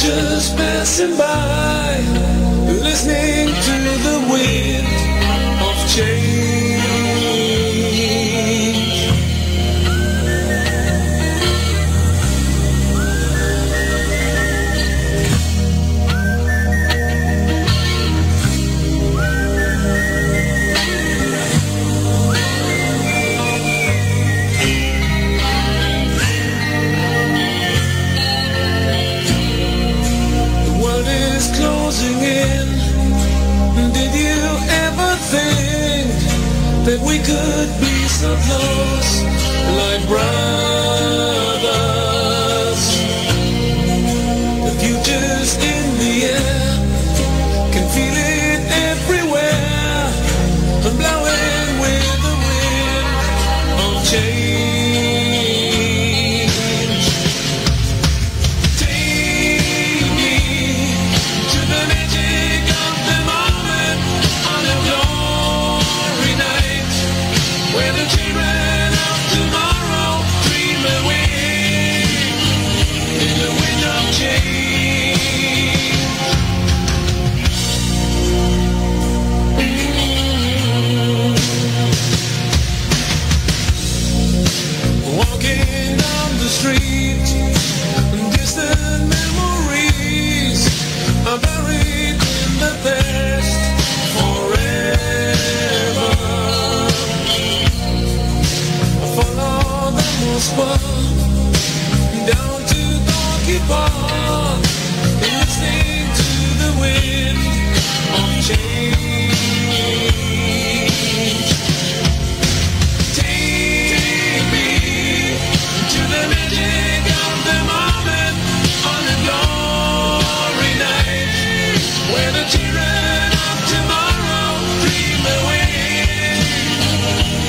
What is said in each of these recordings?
just passing by, listening to the wind of change. That we could be so close, like brothers. The future's in the air, can feel it everywhere, blowing with the wind of change. Take me to the magic of the moment on a glory night, where the children of tomorrow dream away in the wind of change. Walking down the street, distant memories are buried in the past forever. Follow the Moskva down to Gorky Park, listening to the wind of change. Take me to the magic of the moment on a glory night, where the children of tomorrow dream away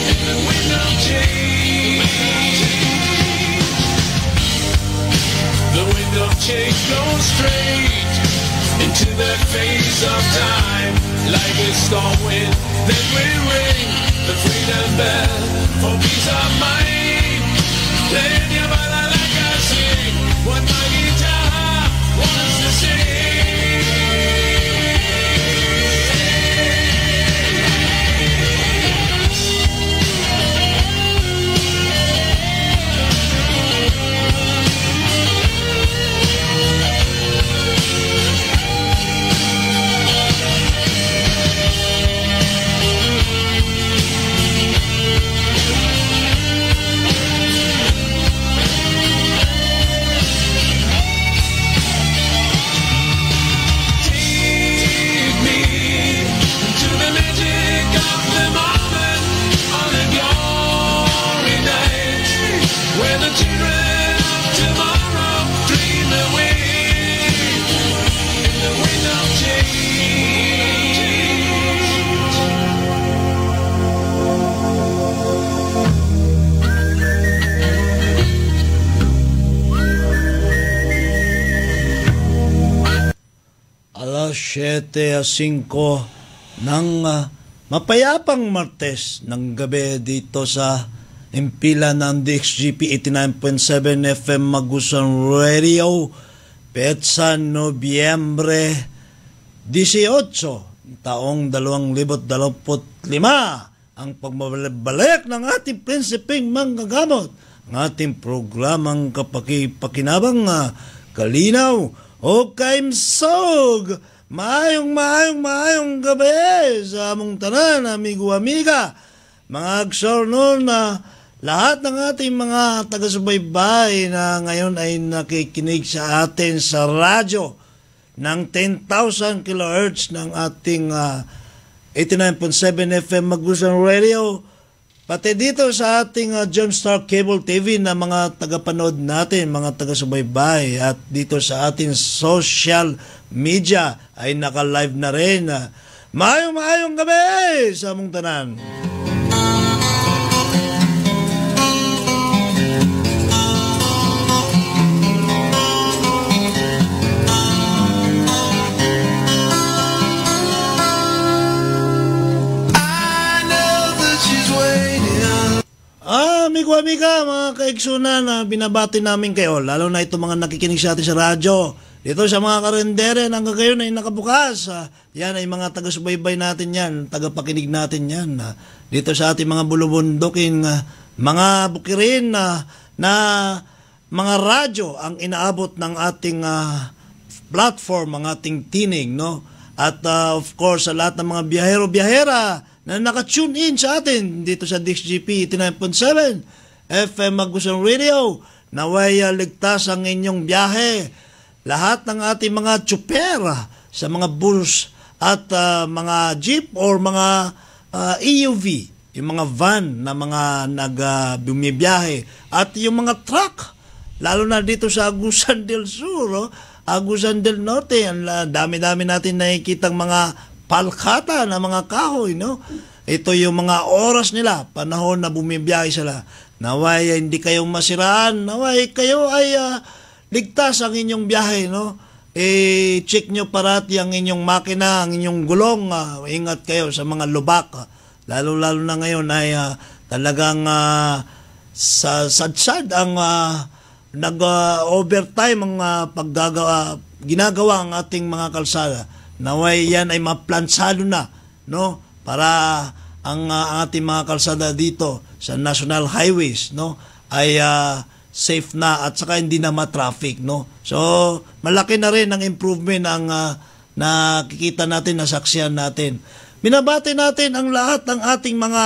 in the wind of change. The wind of change blows straight into the face of time, like a storm wind that will ring the freedom bell for peace of mind. Then your bala like I sing what my guitar wants to sing. Alas 7:05 ng mapayapang Martes ng gabi dito sa impila ng DXGP 89.7 FM Magusan Radio, petsa Nobyembre 18, taong 2025, ang pagbabalik ng ating prinsipeng manggagamot, ng ating programang kapakipakinabang kalinaw o kaimsog. Maayong gabi sa among tanan, amigo amiga, mga agsornon na lahat ng ating mga taga-subaybay na ngayon ay nakikinig sa atin sa radyo ng 10,000 kHz ng ating 89.7 FM Magusan Radio, pati dito sa ating Gemstar Cable TV na mga tagapanood natin, mga taga-subaybay, at dito sa ating social media ay naka-live na rin. Maayong gabi sa among tanan. Amigo, amiga, mga mga kaigsunan na binabati namin kayo, lalo na itong mga nakikinig sa atin sa radyo. Dito sa mga karendere hanggang ngayon ay nakabukas. Yan ay mga taga-subaybay natin yan, tagapakinig natin yan. Dito sa ating mga bulubundukin, mga bukirin na mga radyo ang inaabot ng ating platform, ang ating tinig, no? At of course, sa lahat ng mga biyahero-biyahera na naka-tune in sa atin dito sa DXGP 89.7 FM Agusan Radio, naway ligtas ang inyong biyahe. Lahat ng ating mga tsuper sa mga bus at mga jeep or mga EUV, yung mga van na mga bumibiyahe at yung mga truck, lalo na dito sa Agusan del Sur, Agusan del Norte, ang dami-dami natin nakikitang mga palkata na mga kahoy, no? Ito yung mga oras nila, panahon na bumibiyahe sila. Naway hindi kayong masiraan, naway kayo ay ligtas ang inyong biyahe, no? Check nyo parati ang inyong makina, ang inyong gulong, ingat kayo sa mga lubak. Lalo-lalo na ngayon ay talagang sadsad ang nag-overtime ang ginagawa ang ating mga kalsada. Naway yan ay maplansado na, no? Para ang ating mga kalsada dito sa national highways, no, ay safe na at saka hindi na ma-traffic, no? So, malaki na rin ang improvement ang nakikita natin, nasaksihan natin. Binabati natin ang lahat ng ating mga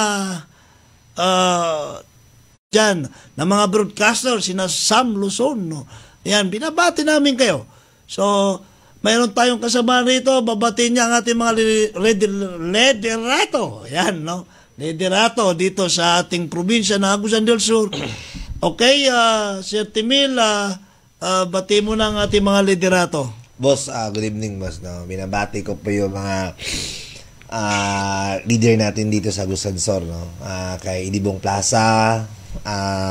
dyan, na mga broadcaster, sina Sam Luzon, no? Yan, binabati namin kayo. So, mayroon tayong kasama rito, babatiin niya ang ating mga liderato. Yan, no? Liderato dito sa ating probinsya na Agusan del Sur. Okay, Sir Timil, bati mo na ang ating mga liderato. Boss, good evening, boss. No? Binabati ko po yung mga leader natin dito sa Agusan Sur. No? Kay Idibong Plaza,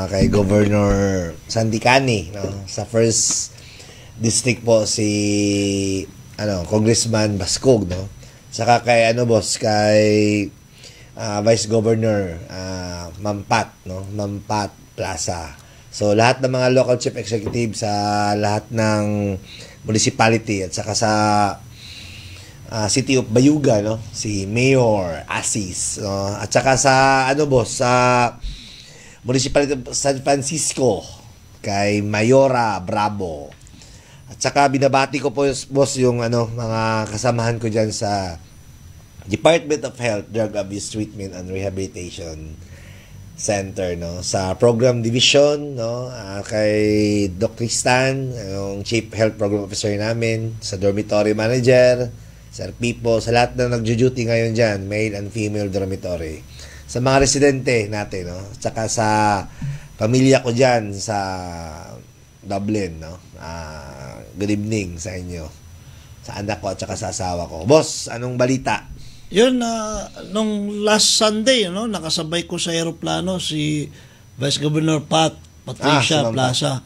kay Governor Santicani, no? Sa first district po si Congressman Bascog, no? Saka kay boss, kay Vice Governor Mampat, no? Mampat Plaza. So lahat ng mga local chief executive sa lahat ng municipality at saka sa City of Bayuga, no? Si Mayor Asis, no? At saka sa boss, sa Municipality of San Francisco, kay Mayora Bravo. At saka binabati ko po, boss, yung mga kasamahan ko dyan sa Department of Health, Drug Abuse Treatment and Rehabilitation Center, no? Sa Program Division, no? Kay Doc Tristan, yung Chief Health Program Officer namin, sa Dormitory Manager, Sir Pipo, sa lahat na nagjo-duty ngayon dyan, male and female dormitory. Sa mga residente natin, no? At saka sa pamilya ko dyan sa Dublin, no? Good evening sa inyo, sa anak ko at saka sa asawa ko. Boss, anong balita? Yun, nung last Sunday, no, nakasabay ko sa aeroplano si Vice Governor Patricia Plaza.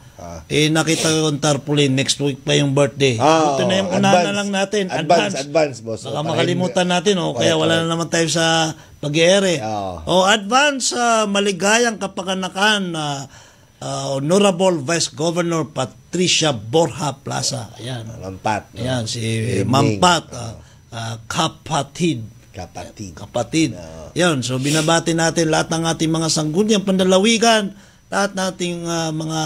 Nakita ko yung tarpaulin, next week pa yung birthday. Ito na yung unahan na lang natin. Advance, boss. Baka makalimutan natin, kaya wala na naman tayo sa pag-iere. Advance, maligayang kapaganakan, Honorable Vice Governor Patricia Borja Plaza. Ayan. Mampat. No? Ayan, si Mampat. Kapatid. Yan, so binabati natin lahat ng ating mga sangguniang pandalawigan, lahat nating mga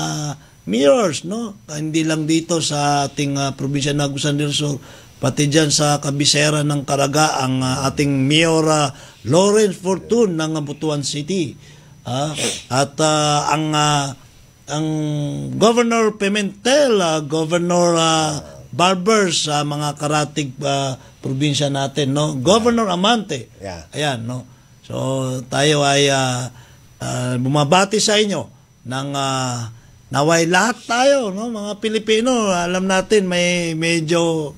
mayors, no? Hindi lang dito sa ating probinsya ng Agusan del Sur, pati dyan sa kabisera ng Caraga, ang ating Mayor Lawrence Fortun ng Butuan City. At ang Governor Pimentel, Governor Barbers sa mga karatig probinsya natin, no? Governor Amante. Yeah. Ayan, no? So tayo ay bumabati sa inyo ng naway lahat tayo, no? Mga Pilipino, alam natin may medyo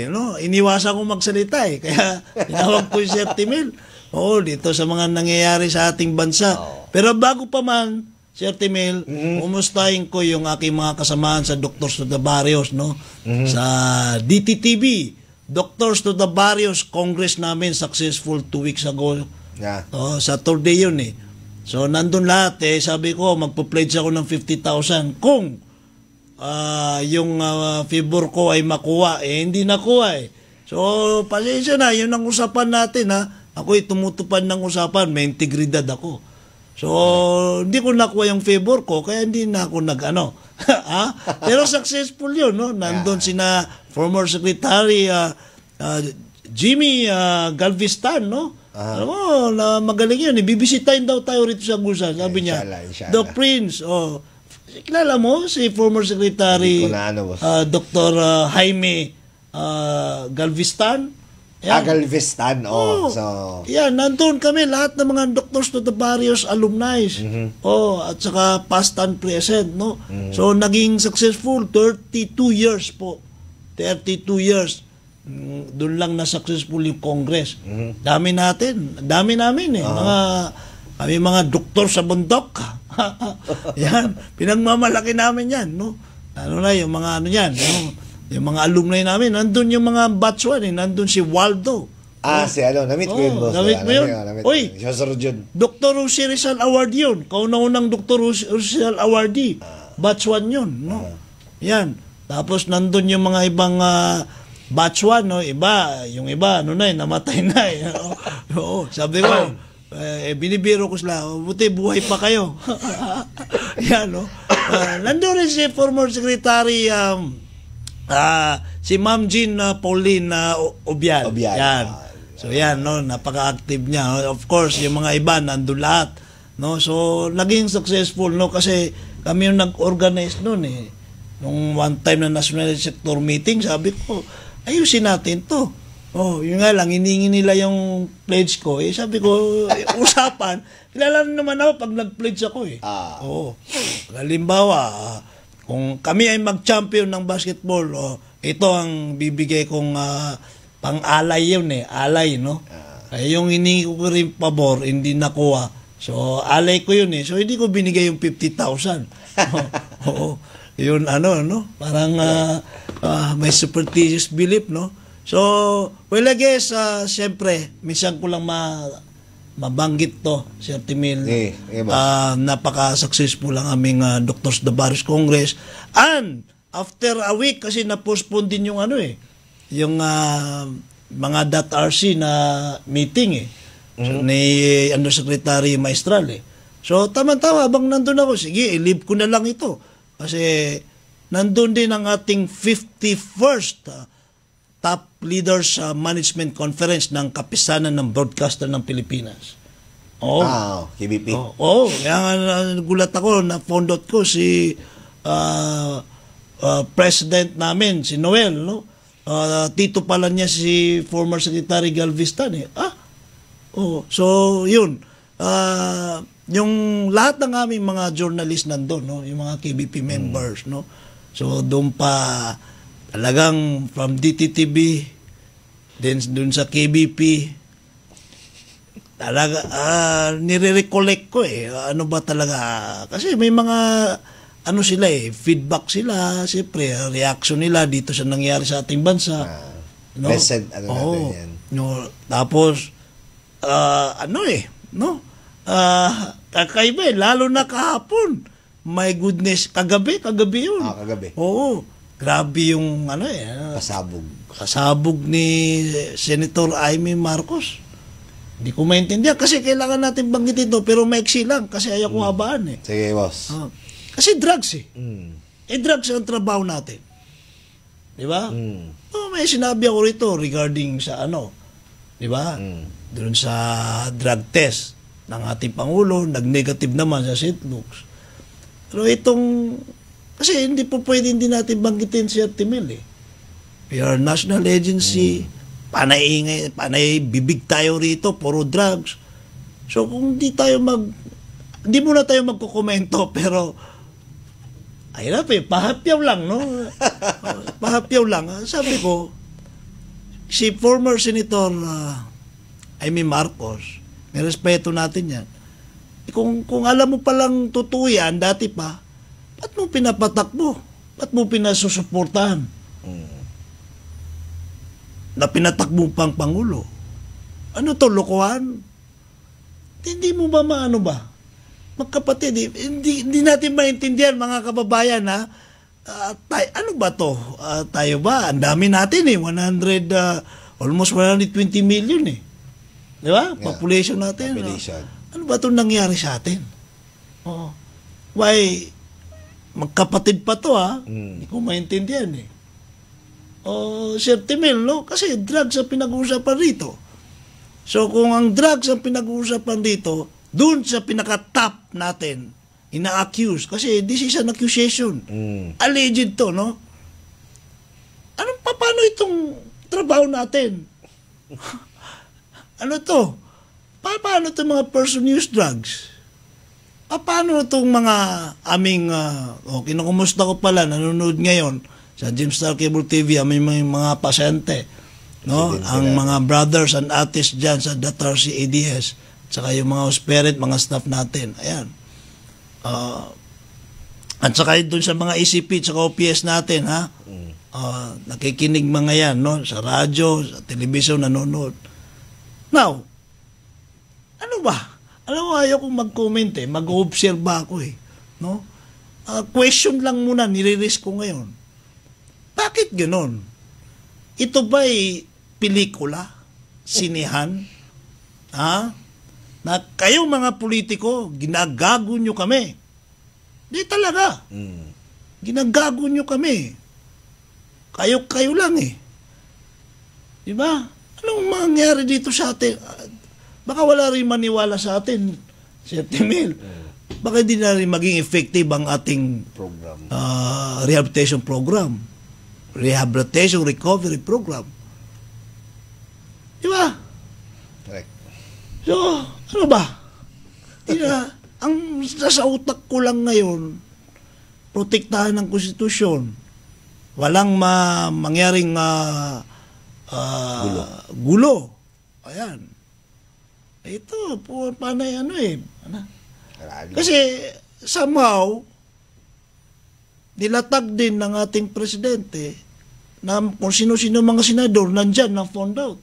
no? Iniwasan ko magsalita kaya tinawag ko si Sir Timil. Dito sa mga nangyayari sa ating bansa. Pero bago pa man, Sir Timil, umustahin ko yung aking mga kasamahan sa Doctors to the Barrios, no? Sa DTTV, Doctors to the Barrios Congress namin, successful 2 weeks ago. Yeah. Saturday yun So, nandun lahat sabi ko, magpo-pledge ako ng 50,000 kung yung favor ko ay makuha. Hindi nakuha So, pasensya na, yun ang usapan natin Ako'y tumutupad ng usapan, may integridad ako. So, hindi ko nakuha yung favor ko, kaya hindi na ako Pero successful yun, no? Nandun sina former Secretary Jimmy Galveston, no? Alam mo, na magaling yun. Bibisitahin daw tayo rito sa Agusan. Sabi niya, inshallah. The Prince. Kilala mo si former Secretary Dr. Jaime Galveston? Galveston, So, yan, nandun kami, lahat ng mga Doctors Notarios alumni. At saka past and present, no? So, naging successful, 32 years po. 32 years. Doon lang na successful yung Congress. Dami namin kami mga doktor sa bundok. Yan, pinagmamalaki namin yan, no? Yung mga yan, yung mga alumni namin, nandun yung mga batch 1, nandun si Waldo. namit ko yun, boss. Namit mo yun? Uy, Dr. Jose Rizal Award yun. Kauna-unang Dr. Rizal Awardee. Batch 1 yun, no? Yan. Tapos nandun yung mga ibang batch 1, no? Yung iba, namatay na sabi ko, binibiro ko sila, buti buhay pa kayo. Yan, no? Nandun rin si former Secretary, si Ma'am Jean Pauline Obial. Yan. So yan, no? Napaka-active niya. Of course, yung mga iba, nandun lahat. No? So, naging successful, no? Kasi kami yung nag-organize noon Nung one time na national sector meeting, sabi ko, ayusin natin to. Yun nga lang, hiningi nila yung pledge ko. Sabi ko, usapan. Kilala naman ako pag nag-pledge ako halimbawa, kung kami ay mag-champion ng basketball, ito ang bibigay kong pang-alay yun alay, no? Kaya yung hiningi ko rin pabor, hindi nakuha. So, alay ko yun So, hindi ko binigay yung 50,000. Yun no? Parang may superstitious belief, no? So, well, I guess, siyempre, minsan ko lang mabanggit to, Sir Timil. Napaka-successful ang aming Doctors Notarios Congress. And, after a week, kasi na-postpone din yung yung mga .RC na meeting so, ni Undersecretary Maestral So, tama-tama, habang nandun ako, sige, i-leave ko na lang ito. Kasi, nandun din ang ating 51st Top Leaders Management Conference ng Kapisanan ng Broadcaster ng Pilipinas. KBP. Kaya nagulat ako, na-found out ko si President namin, si Noel, no? Tito pala niya si former Secretary Galveston so, yun. Yung lahat ng aming mga journalist nandun, no? Yung mga KBP members, no? So, doon pa talagang from DTTV then doon sa KBP talaga nire-recollect ko ano ba talaga kasi may mga sila feedback sila siyempre reaction nila dito sa nangyari sa ating bansa no? Present natin yan no? Tapos kakaiba lalo na kahapon my goodness kagabi yun kagabi grabe yung kasabog ni Senator Amy Marcos. Hindi ko maintindihan kasi kailangan natin banggitin ito pero maiksi lang kasi ayaw ko habaan Sige, boss. Kasi drugs drugs ang trabaho natin. Di ba? May sinabi ako rito regarding sa di ba? Doon sa drug test ng ating Pangulo, nag-negative naman sa St. Luke's. Pero kasi hindi po pwede hindi natin banggitin si Timil We are a national agency, panay bibig tayo rito, puro drugs. So kung hindi muna tayo magkukomento, pero ayun pahapyaw lang, no? Pahapyaw lang. Sabi ko, si former Senator Amy Marcos, may respeto natin yan. Kung alam mo palang totoo yan, dati pa, ba't mo pinapatakbo? Ba't mo pinasusuportahan? Na pinatakbo pang Pangulo. Ano to, lokohan? Hindi mo ba maano ba? magkapatid, hindi natin maintindihan mga kababayan ha. Ano ba to? Tayo ba? Ang dami natin almost 120 million eh. Di ba? Yeah. Population natin. Population. Ano ba itong nangyari sa atin? Oo. Why, magkapatid pa to ha? Hindi ko maintindihan eh. Sir Timel, no? Kasi drugs ang pinag-uusapan rito. So kung ang drugs ang pinag-uusapan dito, dun sa pinaka-top natin, ina-accuse. Kasi this is an accusation. Alleged to, no? Paano itong trabaho natin? Ano to? Paano itong mga person use drugs? Paano itong mga aming, kinukumusta ko pala, nanonood ngayon sa Gemstar Cable TV, aming mga pasyente, no? Ang mga brothers and aunties dyan sa DATRC ADS, saka yung mga hospital, mga staff natin. Ayan. At saka doon sa mga ECP at saka OPS natin, ha? Nakikinig mga yan, no? Sa radyo, sa telebisyon, nanonood. Now, ano ba? Alam mo, ayaw kong mag-comment eh. Mag-observe ako eh. No? Question lang muna, nire-risk ko ngayon. Bakit gano'n? Ito ba'y pelikula? Sinihan? Ha? Na kayong mga politiko, ginagago nyo kami. Di talaga. Ginagago nyo kami. Kayo lang eh. Diba? Anong mangyari dito sa atin? Baka wala rin maniwala sa atin, Sir Timel. Baka hindi na rin maging effective ang ating Program. Rehabilitation program. Rehabilitation recovery program. Diba? Correct. So, ano ba? Ang nasa utak ko lang ngayon, protektahan ng konstitusyon. Walang mangyaring gulo. Ayan. Ito, paano ano eh. Kasi somehow, nilatag din ng ating presidente na kung sino-sino mga senador nandyan na found out.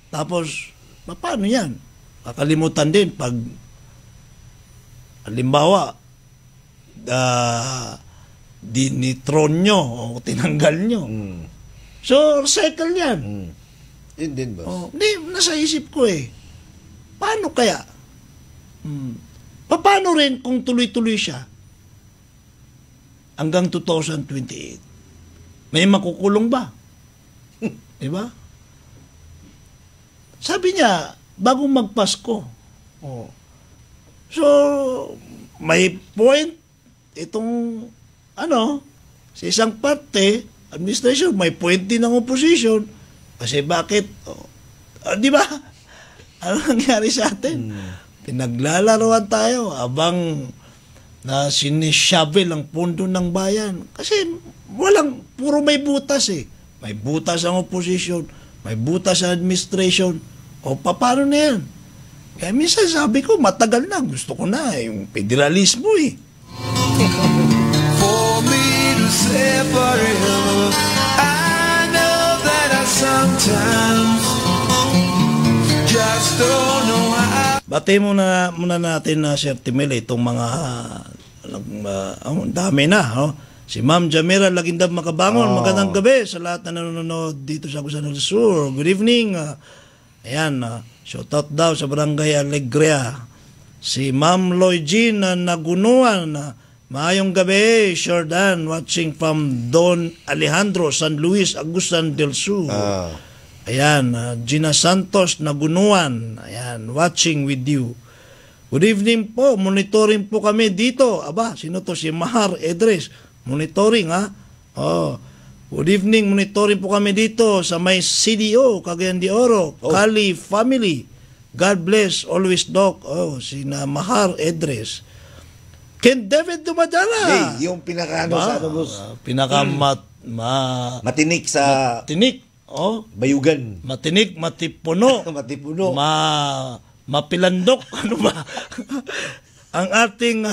Tapos, paano yan? Kakalimutan din pag halimbawa dinitron nyo o tinanggal nyo. So, recycle yan. Yun din, boss. Hindi, nasa isip ko eh. Paano kaya? Paano rin kung tuloy-tuloy siya hanggang 2028? May makukulong ba? Diba? Sabi niya, bago magpasko. So, may point itong sa isang parte, administration, may point din ng opposition. Kasi bakit? Di ba? Ano nangyari sa atin? Pinaglalaroan tayo abang na sinishavel ang pundo ng bayan. Kasi puro may butas eh. May butas ang opposition, may butas ang administration. Paano na yan? Kaya minsan sabi ko, matagal na. Gusto ko na yung federalismo eh. For me to say forever, I know that I sometimes just don't know how. Bati muna natin na Sir Timel itong mga dami na. Si Ma'am Jamira Lagindab Makabangon, magandang gabi sa lahat na nanonood dito sa Agusan del Sur. Good evening. Ayan, shoutout daw sa Barangay Alegria. Si Ma'am Lloyd Jean Nagunuan, maayong gabi, Jordan, watching from Don Alejandro, San Luis, Agusan del Sur. Ayan, Gina Santos Nagunuan, ayan, watching with you. Good evening po, monitoring po kami dito. Aba, sino to? Si Mahar Edres. Monitoring, ha? Good evening, monitoring po kami dito sa may CDO, Cagayan de Oro, Kali family. God bless, always Doc. Si Mahar Edres. Ken David Dumadala. Hey, yung pinaka sa boss? Matinik sa... Matinik. Bayugan. Matinik, matipuno. Matipuno. Mapilandok. Ano ba? Ang ating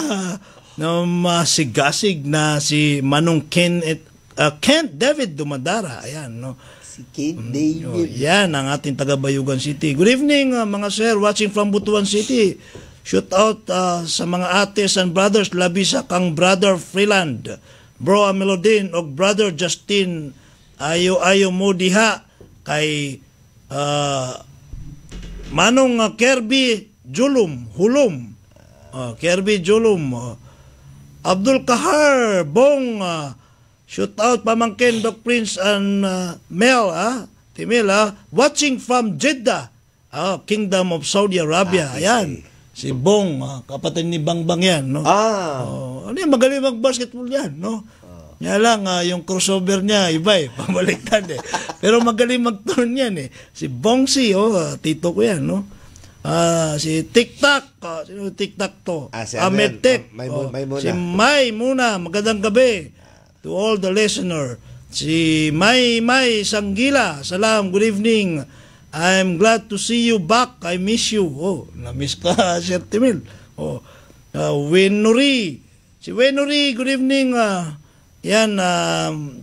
masigasig na si Manong Kent David Dumadara. Ayan, no? Si Kent David. Yan, ang ating taga Bayugan City. Good evening, mga sir, watching from Butuan City. shoot out sa mga ates and brothers, labi sa kang brother Freeland, bro Amelodin o brother Justin, ayo mo diha kay manong Kirby Julum Hulum, Kirby Julum, Abdul Kahar Bong, shoot out pamangkin Doc Prince and Mel Timil, watching from Jeddah, Kingdom of Saudi Arabia. Ayan, si Bong, kapatid ni Bangbang yan, no? Ano yan, magaling mag-basketball yan, no? Nga lang, yung crossover niya, iba pabaliktad Pero magaling mag-turn yan Si Bongsi, tito ko yan, no? Si Tic-Tac, sino Tic-Tac to? Si Ahmed Tek, si May Muna, magandang gabi to all the listener. Si May Sanggila, salam, good evening. I'm glad to see you back. I miss you. Na-miss ka, Sir Timil. Wenuri. Si Wenuri, good evening. Yan,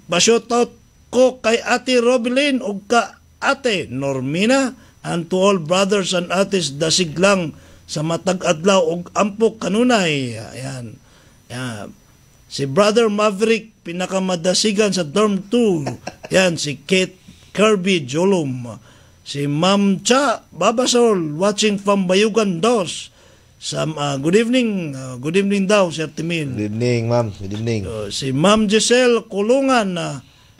pa-shoutout ko kay Ate Robilyn o ka Ate Normina and to all brothers and ates dasig lang sa matag adlaw og ampok kanunay. Ayan. Si Brother Maverick, pinakamadasigan sa dorm 2. Yan, si Kate Kirby Jolum. Si Ma'am Cha Babasol, watching from Bayugan Dos. Good evening daw, Sir Timil. Good evening, ma'am. Good evening. Si Ma'am Giselle Kulungan,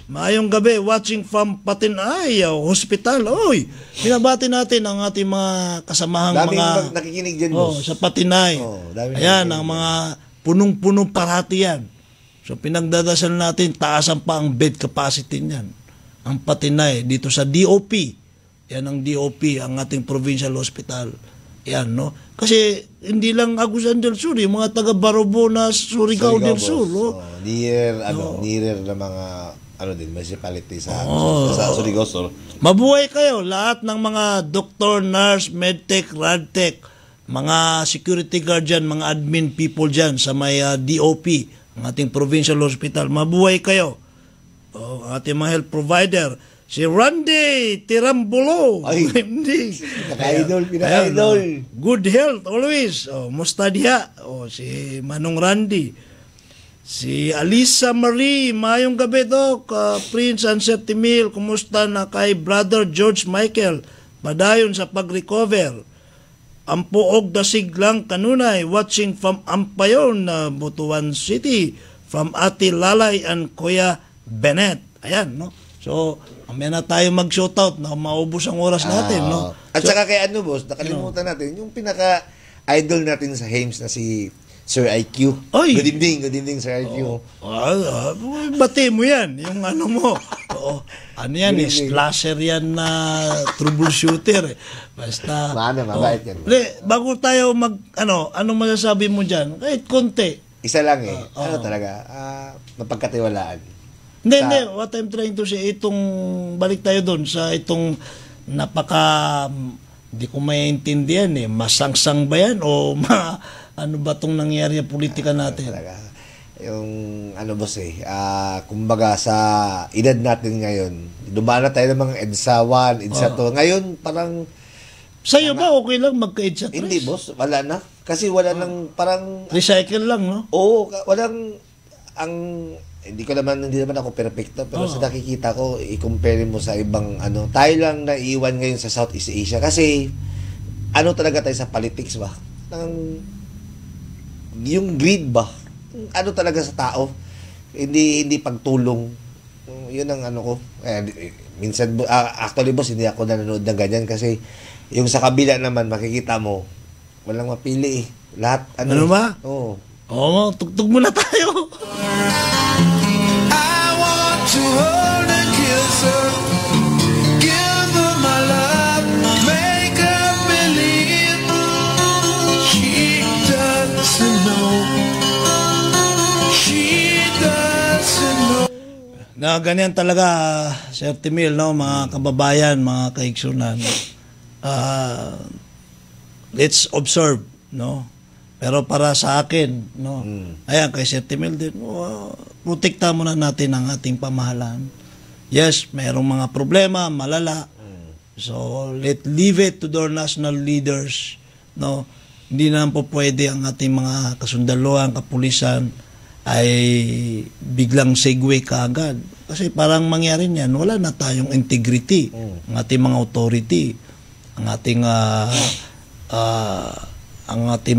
maayong gabi, watching from Patinay Hospital. Oy, binabati natin ang ating mga kasamahang daming nakikinig dyan, boss. Sa Patinay. Ayan, ang mga punong-punong parati yan. So pinagdadasal natin, taasan pa ang bed capacity niyan. Ang Patinay, dito sa DOP. Yan ang DOP, ang ating provincial hospital. Yan, no? Kasi hindi lang Agusan del Sur, yung mga taga Barobona, Surigao del Sur. Near na mga municipality sa Surigao Sur. Mabuhay kayo, lahat ng mga doktor, nurse, medtech, radtech, mga security guard dyan, mga admin people dyan sa may DOP, ang ating provincial hospital. Mabuhay kayo. Ang ating mga health provider. Si Randy Tirambulo. Pinaka-idol. Good health always. Musta diha. Si Manong Randy. Si Alisa Marie, mayong gabi Doc. Prince and Sir Timil, kumusta na kay Brother George Michael? Padayon sa pag-recover. Ang puog dasig lang kanunay, watching from Ampayon, Butuan City, from Ate Lalay and Kuya Bennett. Ayan, no? So, mamaya na tayo mag-shoutout na maubos ang oras natin, no? At saka kay boss, nakalimutan natin, yung pinaka-idol natin sa Hames na si Sir IQ. Oy. Good evening, Sir IQ. Bati mo yan, yung ano mo. Ano yan, slasher yan na troubleshooter. Basta. Mabait yan. Bago tayo anong masasabi mo dyan? Kahit konti. Isa lang talaga, mapagkatiwalaan. Hindi, what I'm trying to say, balik tayo doon sa itong hindi ko maintindihan masangsang ba yan o ano ba itong nangyari sa politika natin? Talaga. Yung boss kumbaga sa edad natin ngayon, dumaan na tayo ng mga EDSA 1, EDSA 2. Ngayon, parang sa'yo ba okay lang magka-EDSA 3? Hindi, boss. Wala na. Kasi wala nang parang recycle lang, no? Oo, walang hindi naman ako perfecto, pero sa nakikita ko, i-compare mo sa ibang tayo lang naiiwan ngayon sa Southeast Asia kasi talaga tayo sa politics ba? Yung greed ba? Talaga sa tao? Hindi pagtulong. Yun ang ko. Minsan, actually boss, hindi ako nanonood ng ganyan kasi yung sa kabila naman, makikita mo, walang mapili Lahat, ano ba? Oo. Tugtog muna tayo. To hold and kiss her, give her my love, make her believe she doesn't know, Na ganyan talaga, Sir Timil, no, mga kababayan, mga kaiksunan. Let's observe, no. Pero para sa akin, no, ayan, kay Sir Timil din, protekta muna natin ang ating pamahalaan. Yes, mayroong mga problema, malala. So, leave it to their national leaders, no, hindi na po pwede ang ating mga kasundaluhan, kapulisan ay biglang segue kaagad. Kasi parang mangyari niyan, wala na tayong integrity. Ang ating mga authority, ang ating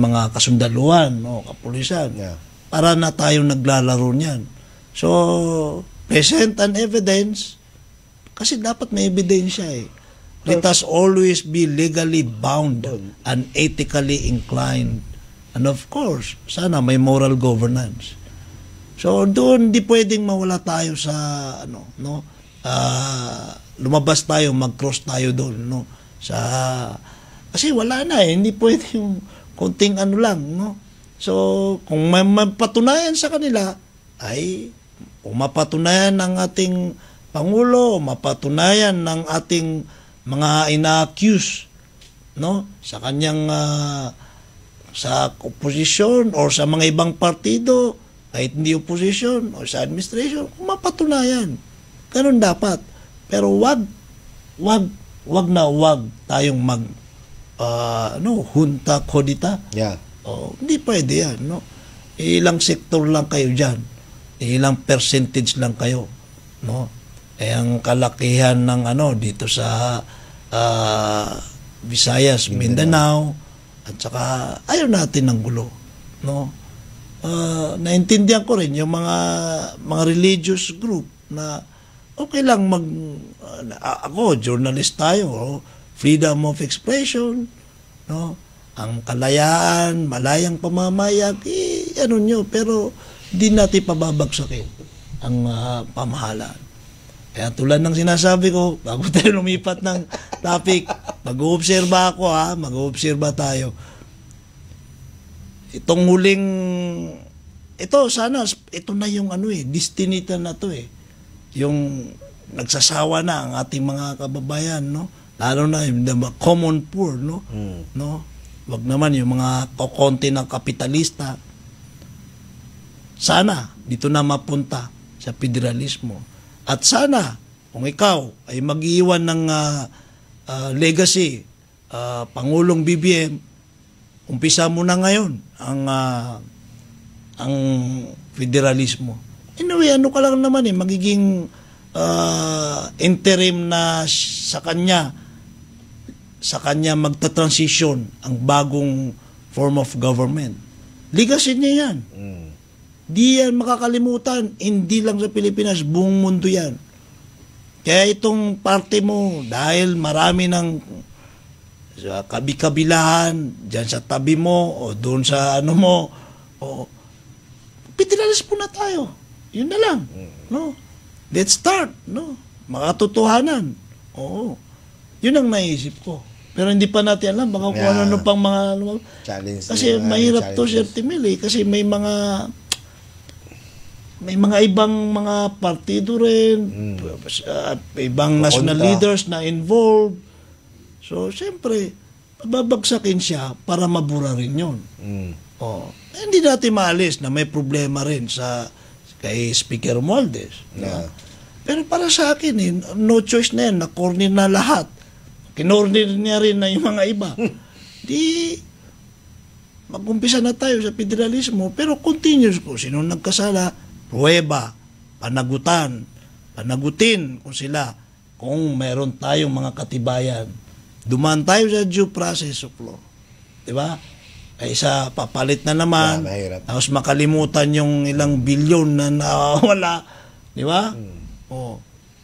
mga kasundaluhan, no, kapulisan. Yeah. Para na tayong naglalaro niyan. So, present and evidence, kasi dapat may ebidensya eh. Let us always be legally bound and ethically inclined. And of course, sana may moral governance. So doon di pwedeng mawala tayo sa lumabas tayo, mag-cross tayo doon, no, sa kasi wala na eh, hindi pwedeng konting ano lang, no. So kung may mapatunayan sa kanila ay kung mapatunayan ng ating Pangulo, mapatunayan ng ating mga ina-accuse, no, sa kanyang sa opposition or sa mga ibang partido, kahit hindi opposition or sa administration, kung mapatunayan. Ganun dapat. Pero wag tayong hunta kodita. Yeah. Hindi pwede yan, no. Ilang sektor lang kayo diyan. Ilang percentage lang kayo, no. Ang kalakihan ng dito sa Visayas, Mindanao, at saka ayaw natin ng gulo, no. Naintindihan ko rin yung mga religious group na okay lang ako journalist tayo, freedom of expression, no, ang kalayaan, malayang pamamayag, nyo, pero hindi natin pababagsakin ang pamahalaan. Kaya tulad ng sinasabi ko, bago tayo lumipat ng topic, mag-uobserba ako mag-uobserba tayo. Itong huling, sana, ito na yung destiny na to eh. Yung nagsasawa na ang ating mga kababayan, no? Lalo na yung common poor, no? No? Wag naman yung mga kokonti ng kapitalista. Sana, dito na mapunta sa federalismo. At sana, kung ikaw ay mag-iwan ng legacy, Pangulong BBM, umpisa mo na ngayon ang federalismo. Anyway, ka lang naman magiging interim na sa kanya magta-transition ang bagong form of government. Legacy niya yan. Di yan makakalimutan, hindi lang sa Pilipinas, buong mundo yan. Kaya itong party mo, dahil marami ng kabi-kabilahan, dyan sa tabi mo, o doon sa federalist po na tayo. Yun na lang. No? Let's start. No? Makatotohanan. Oo. Yun ang naisip ko. Pero hindi pa natin alam, baka kung ano pang mga challenge. Kasi mahirap to, Sir Timil, kasi may mga ibang mga partido rin, at ibang national leaders na involved. So, siyempre, babagsakin siya para mabura rin yun. Hindi natin maalis na may problema rin kay Speaker Romualdez. Yeah. Pero para sa akin, no choice na yan, na-corner na lahat. Kinorner niya rin na yung mga iba. Di, mag-umpisa na tayo sa federalismo, pero continuous ko. Sino nagkasala? Pruweba, panagutin kung sila, kung mayroon tayong mga katibayan. Dumaan tayo sa due process of law. Diba? Kaysa papalit na naman, tapos makalimutan yung ilang bilyon na nawala. Diba?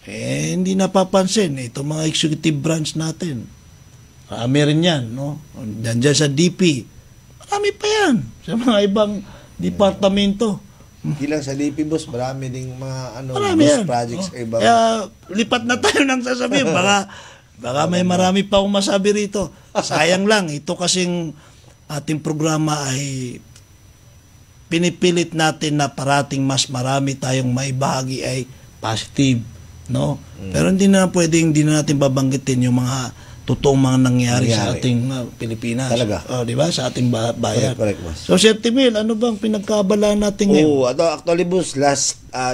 Hindi napapansin. Ito mga executive branch natin. Marami rin yan, no? Dyan sa DP. Marami pa yan. Sa mga ibang departamento. Hindi lang sa DP, boss, marami ding mga boss projects sa ibang. Kaya lipat na tayo ng sasabihin. Baka may marami pa akong masabi rito. Sayang lang, ito kasing ating programa ay pinipilit natin na parating mas marami tayong maibahagi ay positive, no? Pero hindi na natin babanggitin yung mga totoong mga nangyari sa ating Pilipinas. Talaga. Di ba? Sa ating bayan. Correct, boss. So, Sir Timil, ano bang pinagkaabalahan natin ngayon? Actually, boss,